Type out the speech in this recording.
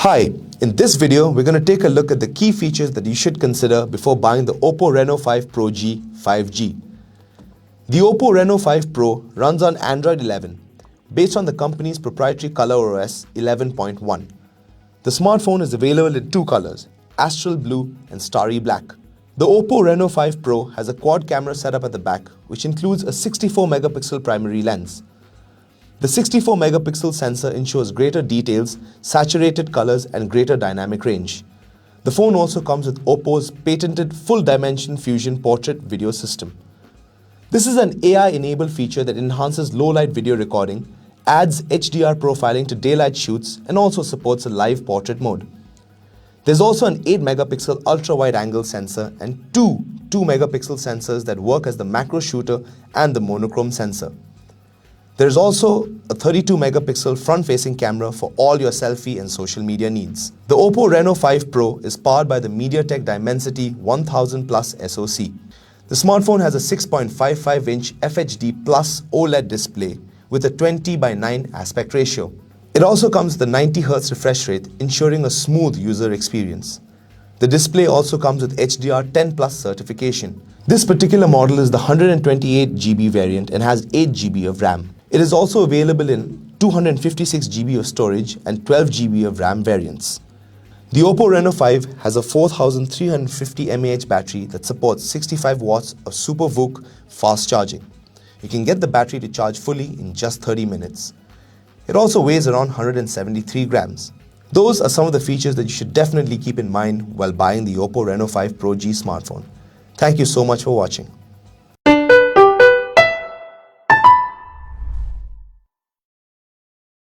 Hi, in this video we're going to take a look at the key features that you should consider before buying the OPPO Reno5 Pro G 5G. The OPPO Reno5 Pro runs on Android 11 based on the company's proprietary ColorOS 11.1. The smartphone is available in two colors, Astral Blue and Starry Black. The OPPO Reno5 Pro has a quad camera setup at the back which includes a 64 megapixel primary lens. The 64 megapixel sensor ensures greater details, saturated colors and greater dynamic range. The phone also comes with OPPO's patented full dimension fusion portrait video system. This is an AI-enabled feature that enhances low-light video recording, adds HDR profiling to daylight shoots and also supports a live portrait mode. There's also an 8 megapixel ultra-wide-angle sensor and two 2 megapixel sensors that work as the macro shooter and the monochrome sensor. There's also a 32 megapixel front-facing camera for all your selfie and social media needs. The OPPO Reno5 Pro is powered by the MediaTek Dimensity 1000 Plus SoC. The smartphone has a 6.55-inch FHD Plus OLED display with a 20:9 aspect ratio. It also comes with a 90Hz refresh rate, ensuring a smooth user experience. The display also comes with HDR 10 Plus certification. This particular model is the 128GB variant and has 8GB of RAM. It is also available in 256GB of storage and 12GB of RAM variants. The OPPO Reno5 has a 4350 mAh battery that supports 65 watts of Super VOOC fast charging. You can get the battery to charge fully in just 30 minutes. It also weighs around 173 grams. Those are some of the features that you should definitely keep in mind while buying the OPPO Reno5 Pro G smartphone. Thank you so much for watching.